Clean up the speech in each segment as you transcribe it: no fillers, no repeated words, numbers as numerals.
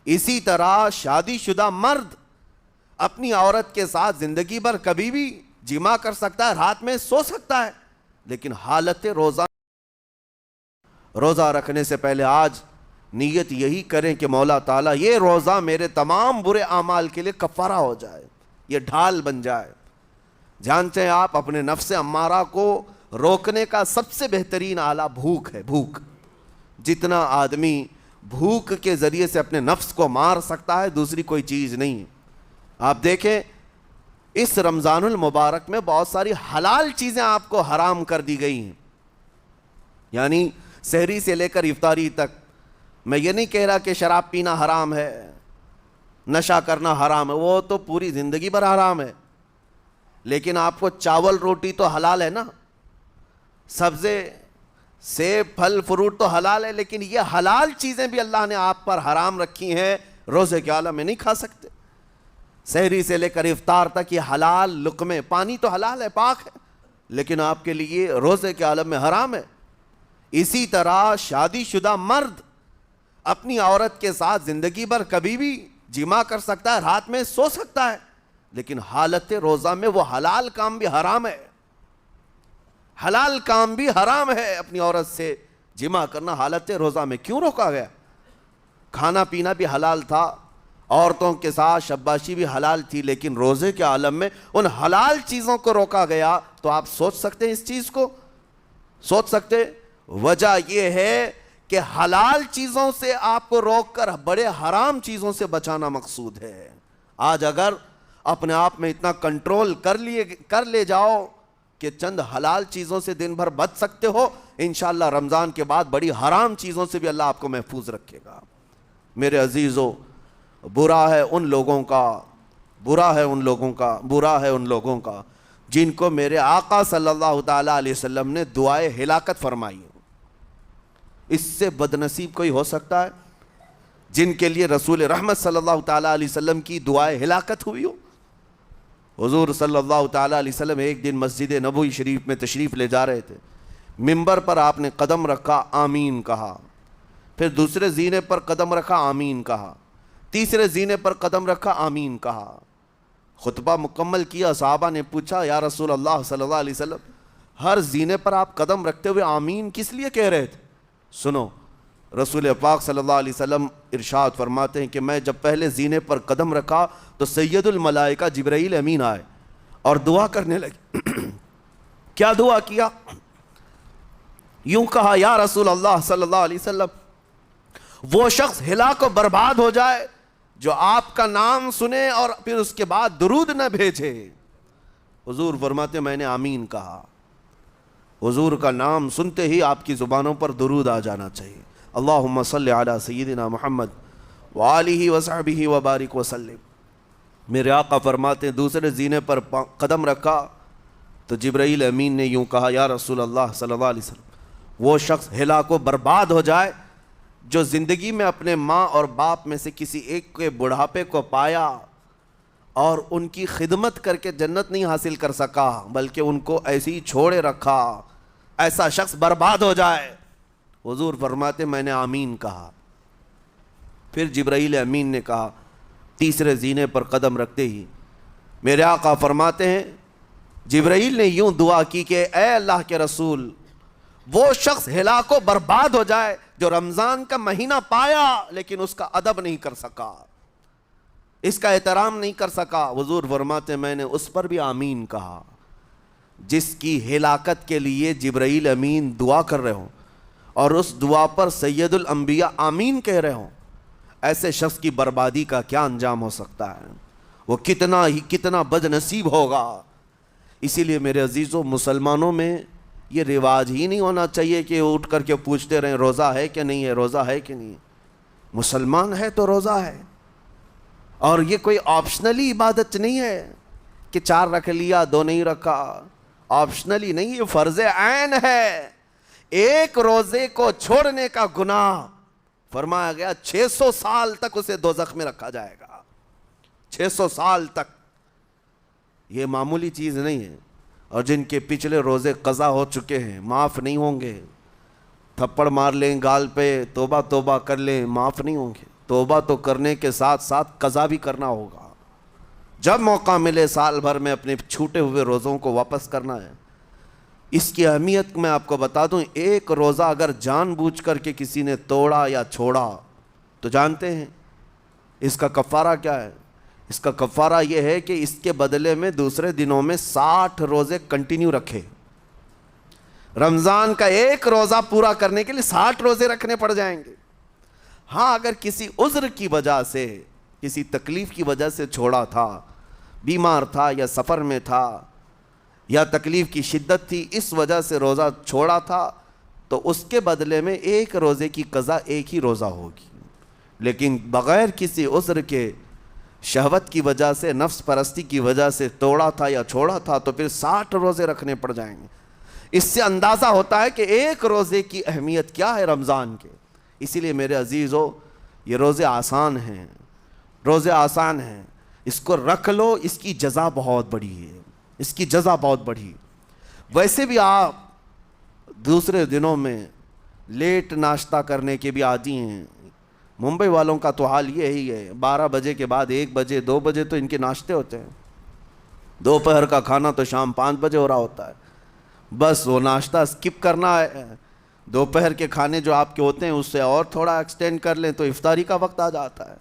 اسی طرح شادی شدہ مرد اپنی عورت کے ساتھ زندگی بھر کبھی بھی جمع کر سکتا ہے، رات میں سو سکتا ہے، لیکن حالت روزہ رکھنے سے پہلے آج نیت یہی کریں کہ مولا تعالیٰ یہ روزہ میرے تمام برے اعمال کے لیے کفارہ ہو جائے، یہ ڈھال بن جائے۔ جانتے ہیں آپ اپنے نفس امارہ کو روکنے کا سب سے بہترین آلہ بھوک ہے۔ بھوک، جتنا آدمی بھوک کے ذریعے سے اپنے نفس کو مار سکتا ہے دوسری کوئی چیز نہیں ہے۔ آپ دیکھیں اس رمضان المبارک میں بہت ساری حلال چیزیں آپ کو حرام کر دی گئی ہیں، یعنی سحری سے لے کر افطاری تک۔ میں یہ نہیں کہہ رہا کہ شراب پینا حرام ہے، نشہ کرنا حرام ہے، وہ تو پوری زندگی بھر حرام ہے، لیکن آپ کو چاول روٹی تو حلال ہے نا، سبزے سیب پھل فروٹ تو حلال ہے، لیکن یہ حلال چیزیں بھی اللہ نے آپ پر حرام رکھی ہیں، روزے کے عالم میں نہیں کھا سکتے۔ سحری سے لے کر افطار تک یہ حلال لقمے، پانی تو حلال ہے، پاک ہے، لیکن آپ کے لیے روزے کے عالم میں حرام ہے۔ اسی طرح شادی شدہ مرد اپنی عورت کے ساتھ زندگی بھر کبھی بھی جمع کر سکتا ہے، رات میں سو سکتا ہے، لیکن حالت روزہ میں وہ حلال کام بھی حرام ہے، حلال کام بھی حرام ہے۔ اپنی عورت سے جمع کرنا حالت روزہ میں کیوں روکا گیا؟ کھانا پینا بھی حلال تھا، عورتوں کے ساتھ شباشی بھی حلال تھی، لیکن روزے کے عالم میں ان حلال چیزوں کو روکا گیا۔ تو آپ سوچ سکتے ہیں اس چیز کو، سوچ سکتے؟ وجہ یہ ہے کہ حلال چیزوں سے آپ کو روک کر بڑے حرام چیزوں سے بچانا مقصود ہے۔ آج اگر اپنے آپ میں اتنا کنٹرول کر لے جاؤ کہ چند حلال چیزوں سے دن بھر بچ سکتے ہو، انشاءاللہ رمضان کے بعد بڑی حرام چیزوں سے بھی اللہ آپ کو محفوظ رکھے گا۔ میرے عزیزو، برا ہے ان لوگوں کا جن کو میرے آقا صلی اللہ تعالیٰ علیہ وسلم نے دعائے ہلاکت فرمائی۔ اس سے بدنصیب کوئی ہو سکتا ہے جن کے لیے رسول رحمت صلی اللہ تعالیٰ علیہ وسلم کی دعائے ہلاکت ہوئی ہو؟ حضور صلی اللہ تعالیٰ علیہ وسلم ایک دن مسجد نبوی شریف میں تشریف لے جا رہے تھے، منبر پر آپ نے قدم رکھا، آمین کہا، پھر دوسرے زینے پر قدم رکھا، آمین کہا، تیسرے زینے پر قدم رکھا، آمین کہا۔ خطبہ مکمل کیا، صحابہ نے پوچھا یا رسول اللہ صلی اللہ علیہ وسلم ہر زینے پر آپ قدم رکھتے ہوئے آمین کس لیے کہہ رہے تھے؟ سنو، رسول پاک صلی اللہ علیہ وسلم ارشاد فرماتے ہیں کہ میں جب پہلے زینے پر قدم رکھا تو سید الملائکہ جبرائیل امین آئے اور دعا کرنے لگے۔ کیا دعا کیا؟ یوں کہا، یا رسول اللہ صلی اللہ علیہ وسلم وہ شخص ہلاک و برباد ہو جائے جو آپ کا نام سنے اور پھر اس کے بعد درود نہ بھیجے۔ حضور فرماتے میں نے آمین کہا۔ حضور کا نام سنتے ہی آپ کی زبانوں پر درود آ جانا چاہیے۔ اللہم صلی علی سیدنا محمد وآلہ وصحبہ وبارک وسلم۔ میرے آقا فرماتے ہیں دوسرے زینے پر قدم رکھا تو جبرائیل امین نے یوں کہا، یا رسول اللہ صلی اللہ علیہ وسلم وہ شخص ہلاک و برباد ہو جائے جو زندگی میں اپنے ماں اور باپ میں سے کسی ایک کے بڑھاپے کو پایا اور ان کی خدمت کر کے جنت نہیں حاصل کر سکا بلکہ ان کو ایسے ہی چھوڑے رکھا، ایسا شخص برباد ہو جائے۔ حضور فرماتے میں نے آمین کہا۔ پھر جبرائیل امین نے کہا، تیسرے زینے پر قدم رکھتے ہی میرے آقا فرماتے ہیں جبرائیل نے یوں دعا کی کہ اے اللہ کے رسول وہ شخص ہلاک و برباد ہو جائے جو رمضان کا مہینہ پایا لیکن اس کا ادب نہیں کر سکا، اس کا احترام نہیں کر سکا۔ حضور فرماتے میں نے اس پر بھی آمین کہا۔ جس کی ہلاکت کے لیے جبرائیل امین دعا کر رہے ہوں اور اس دعا پر سید الانبیاء آمین کہہ رہے ہوں، ایسے شخص کی بربادی کا کیا انجام ہو سکتا ہے؟ وہ کتنا بد نصیب ہوگا۔ اسی لیے میرے عزیزوں، مسلمانوں میں یہ رواج ہی نہیں ہونا چاہیے کہ اٹھ کر کے پوچھتے رہیں روزہ ہے کہ نہیں ہے، روزہ ہے کہ نہیں ہے۔ مسلمان ہے تو روزہ ہے، اور یہ کوئی آپشنلی عبادت نہیں ہے کہ 4 رکھ لیا 2 نہیں رکھا، آپشنلی نہیں، یہ فرض عین ہے۔ ایک روزے کو چھوڑنے کا گناہ فرمایا گیا 600 سال تک اسے دوزخ میں رکھا جائے گا، 600 سال تک۔ یہ معمولی چیز نہیں ہے، اور جن کے پچھلے روزے قضا ہو چکے ہیں معاف نہیں ہوں گے۔ تھپڑ مار لیں گال پہ، توبہ توبہ کر لیں، معاف نہیں ہوں گے۔ توبہ تو کرنے کے ساتھ ساتھ قضا بھی کرنا ہوگا. جب موقع ملے سال بھر میں اپنے چھوٹے ہوئے روزوں کو واپس کرنا ہے. اس کی اہمیت میں آپ کو بتا دوں, ایک روزہ اگر جان بوجھ کر کے کسی نے توڑا یا چھوڑا تو جانتے ہیں اس کا کفارہ کیا ہے؟ اس کا کفارہ یہ ہے کہ اس کے بدلے میں دوسرے دنوں میں 60 روزے کنٹینیو رکھے. رمضان کا ایک روزہ پورا کرنے کے لیے 60 روزے رکھنے پڑ جائیں گے. ہاں اگر کسی عذر کی وجہ سے, کسی تکلیف کی وجہ سے چھوڑا تھا, بیمار تھا یا سفر میں تھا یا تکلیف کی شدت تھی, اس وجہ سے روزہ چھوڑا تھا, تو اس کے بدلے میں ایک روزے کی قضا ایک ہی روزہ ہوگی. لیکن بغیر کسی عذر کے, شہوت کی وجہ سے, نفس پرستی کی وجہ سے توڑا تھا یا چھوڑا تھا تو پھر 60 روزے رکھنے پڑ جائیں گے. اس سے اندازہ ہوتا ہے کہ ایک روزے کی اہمیت کیا ہے رمضان کے. اسی لیے میرے عزیزو, یہ روزے آسان ہیں, روزے آسان ہیں, اس کو رکھ لو, اس کی جزا بہت بڑی ہے, اس کی جزا بہت بڑی. ویسے بھی آپ دوسرے دنوں میں لیٹ ناشتہ کرنے کے بھی عادی ہیں. ممبئی والوں کا تو حال یہی ہے, 12 بجے کے بعد 1 بجے 2 بجے تو ان کے ناشتے ہوتے ہیں. دوپہر کا کھانا تو شام 5 بجے ہو رہا ہوتا ہے. بس وہ ناشتہ اسکپ کرنا ہے, دوپہر کے کھانے جو آپ کے ہوتے ہیں اس سے اور تھوڑا ایکسٹینڈ کر لیں تو افطاری کا وقت آ جاتا ہے.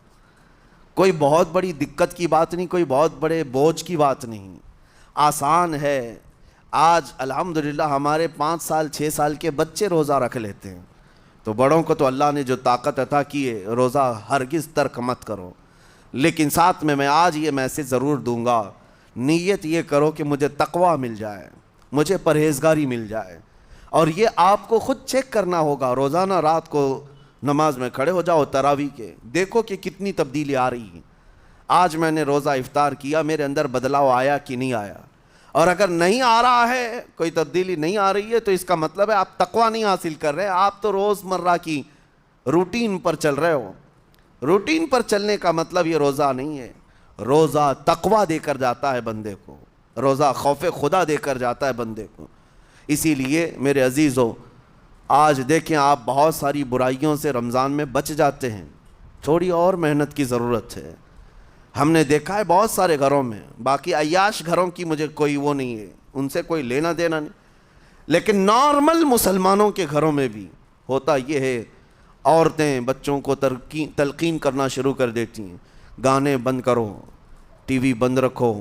کوئی بہت بڑی دقت کی بات نہیں, کوئی بہت بڑے بوجھ کی بات نہیں, آسان ہے. آج الحمدللہ ہمارے 5 سال 6 سال کے بچے روزہ رکھ لیتے ہیں, تو بڑوں کو تو اللہ نے جو طاقت عطا کی ہے, روزہ ہرگز ترک مت کرو. لیکن ساتھ میں آج یہ میسیج ضرور دوں گا, نیت یہ کرو کہ مجھے تقویٰ مل جائے, مجھے پرہیزگاری مل جائے. اور یہ آپ کو خود چیک کرنا ہوگا. روزانہ رات کو نماز میں کھڑے ہو جاؤ تراویح کے, دیکھو کہ کتنی تبدیلی آ رہی ہے. آج میں نے روزہ افطار کیا, میرے اندر بدلاؤ آیا کہ نہیں آیا؟ اور اگر نہیں آ رہا ہے, کوئی تبدیلی نہیں آ رہی ہے, تو اس کا مطلب ہے آپ تقویٰ نہیں حاصل کر رہے, آپ تو روز مرہ کی روٹین پر چل رہے ہو. روٹین پر چلنے کا مطلب یہ روزہ نہیں ہے. روزہ تقویٰ دے کر جاتا ہے بندے کو, روزہ خوف خدا دے کر جاتا ہے بندے کو. اسی لیے میرے عزیزو, آج دیکھیں آپ بہت ساری برائیوں سے رمضان میں بچ جاتے ہیں, تھوڑی اور محنت کی ضرورت ہے. ہم نے دیکھا ہے بہت سارے گھروں میں, باقی عیاش گھروں کی مجھے کوئی وہ نہیں ہے, ان سے کوئی لینا دینا نہیں, لیکن نارمل مسلمانوں کے گھروں میں بھی ہوتا یہ ہے, عورتیں بچوں کو تلقین کرنا شروع کر دیتی ہیں, گانے بند کرو, ٹی وی بند رکھو,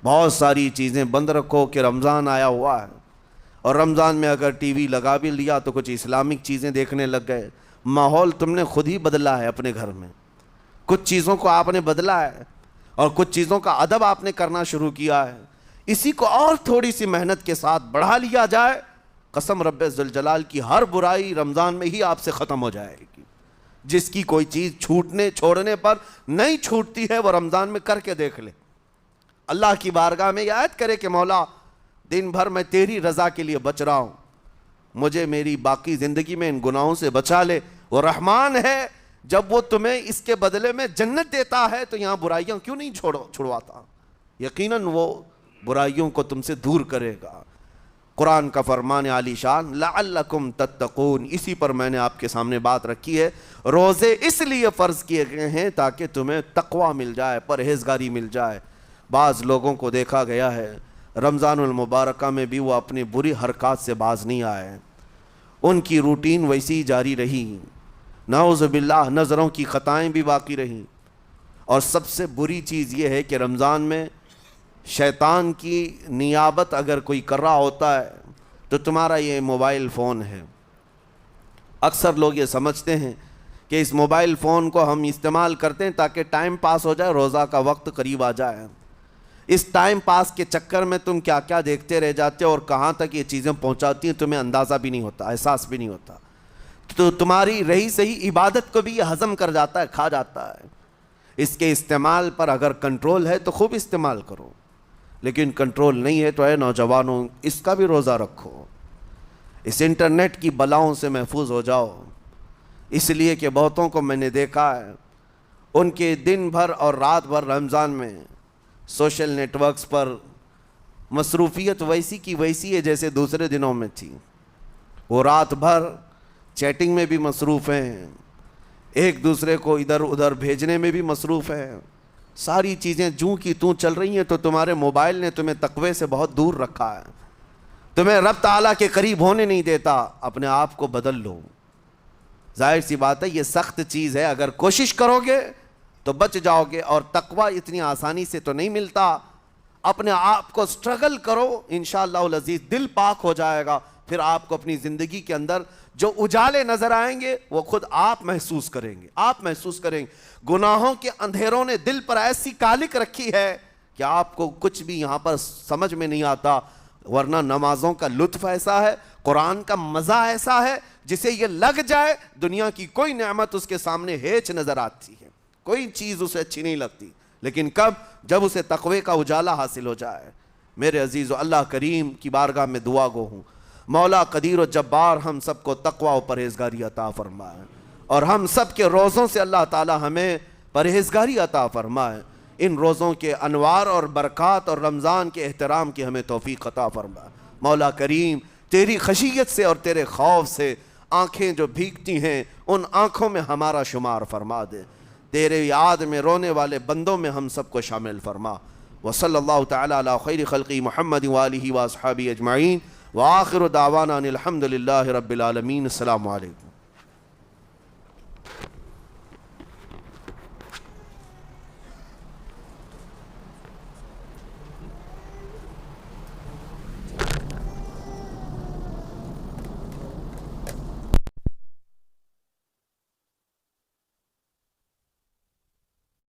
بہت ساری چیزیں بند رکھو کہ رمضان آیا ہوا ہے. اور رمضان میں اگر ٹی وی لگا بھی لیا تو کچھ اسلامک چیزیں دیکھنے لگ گئے. ماحول تم نے خود ہی بدلا ہے اپنے گھر میں, کچھ چیزوں کو آپ نے بدلا ہے اور کچھ چیزوں کا ادب آپ نے کرنا شروع کیا ہے. اسی کو اور تھوڑی سی محنت کے ساتھ بڑھا لیا جائے, قسم رب ذوالجلال کی, ہر برائی رمضان میں ہی آپ سے ختم ہو جائے گی. جس کی کوئی چیز چھوڑنے پر نہیں چھوٹتی ہے, وہ رمضان میں کر کے دیکھ لے. اللہ کی بارگاہ میں یاد کرے کہ مولا دن بھر میں تیری رضا کے لیے بچ رہا ہوں, مجھے میری باقی زندگی میں ان گناہوں سے بچا لے. وہ رحمان ہے, جب وہ تمہیں اس کے بدلے میں جنت دیتا ہے تو یہاں برائیاں کیوں نہیں چھڑواتا؟ یقیناً وہ برائیوں کو تم سے دور کرے گا. قرآن کا فرمان عالی شان, لعلکم تتقون, اسی پر میں نے آپ کے سامنے بات رکھی ہے. روزے اس لیے فرض کیے گئے ہیں تاکہ تمہیں تقویٰ مل جائے, پرہیزگاری مل جائے. بعض لوگوں کو دیکھا گیا ہے رمضان المبارکہ میں بھی وہ اپنی بری حرکات سے باز نہیں آئے, ان کی روٹین ویسی جاری رہی. نعوذ باللہ, نظروں کی خطائیں بھی باقی رہیں. اور سب سے بری چیز یہ ہے کہ رمضان میں شیطان کی نیابت اگر کوئی کر رہا ہوتا ہے تو تمہارا یہ موبائل فون ہے. اکثر لوگ یہ سمجھتے ہیں کہ اس موبائل فون کو ہم استعمال کرتے ہیں تاکہ ٹائم پاس ہو جائے, روزہ کا وقت قریب آ جائے. اس ٹائم پاس کے چکر میں تم کیا کیا دیکھتے رہ جاتے ہو اور کہاں تک یہ چیزیں پہنچاتی ہیں تمہیں اندازہ بھی نہیں ہوتا, احساس بھی نہیں ہوتا. تو تمہاری رہی صحیح عبادت کو بھی یہ ہضم کر جاتا ہے, کھا جاتا ہے. اس کے استعمال پر اگر کنٹرول ہے تو خوب استعمال کرو, لیکن کنٹرول نہیں ہے تو اے نوجوانوں اس کا بھی روزہ رکھو. اس انٹرنیٹ کی بلاؤں سے محفوظ ہو جاؤ. اس لیے کہ بہتوں کو میں نے دیکھا ہے, ان کے دن بھر اور رات بھر رمضان میں سوشل نیٹ ورکس پر مصروفیت ویسی کی ویسی ہے جیسے دوسرے دنوں میں تھی. وہ رات بھر چیٹنگ میں بھی مصروف ہیں, ایک دوسرے کو ادھر ادھر بھیجنے میں بھی مصروف ہے. ساری چیزیں جوں کی توں چل رہی ہیں تو تمہارے موبائل نے تمہیں تقوی سے بہت دور رکھا ہے, تمہیں رب تعالیٰ کے قریب ہونے نہیں دیتا. اپنے آپ کو بدل لو. ظاہر سی بات ہے یہ سخت چیز ہے, اگر کوشش کرو گے تو بچ جاؤ گے, اور تقوی اتنی آسانی سے تو نہیں ملتا. اپنے آپ کو سٹرگل کرو, انشاءاللہ العزیز دل پاک ہو جائے گا. پھر آپ کو اپنی زندگی کے اندر جو اجالے نظر آئیں گے وہ خود آپ محسوس کریں گے, آپ محسوس کریں گے. گناہوں کے اندھیروں نے دل پر ایسی کالک رکھی ہے کہ آپ کو کچھ بھی یہاں پر سمجھ میں نہیں آتا, ورنہ نمازوں کا لطف ایسا ہے, قرآن کا مزہ ایسا ہے, جسے یہ لگ جائے دنیا کی کوئی نعمت اس کے سامنے ہیچ نظر آتی ہے, کوئی چیز اسے اچھی نہیں لگتی. لیکن کب؟ جب اسے تقوی کا اجالا حاصل ہو جائے. میرے عزیزو, اللہ کریم کی بارگاہ میں دعا گو ہوں, مولا قدیر و جبار ہم سب کو تقوی و پرہیزگاری عطا فرمائے, اور ہم سب کے روزوں سے اللہ تعالی ہمیں پرہیزگاری عطا فرمائے. ان روزوں کے انوار اور برکات اور رمضان کے احترام کی ہمیں توفیق عطا فرمائے. مولا کریم تیری خشیت سے اور تیرے خوف سے آنکھیں جو بھیگتی ہیں ان آنکھوں میں ہمارا شمار فرما دے. تیرے یاد میں رونے والے بندوں میں ہم سب کو شامل فرما. وصلی اللہ تعالی علی خیر خلقی محمد وآلہ واصحابہ اجمعین, وآخر دعوانا ان الحمد للہ رب العالمین. السلام علیکم.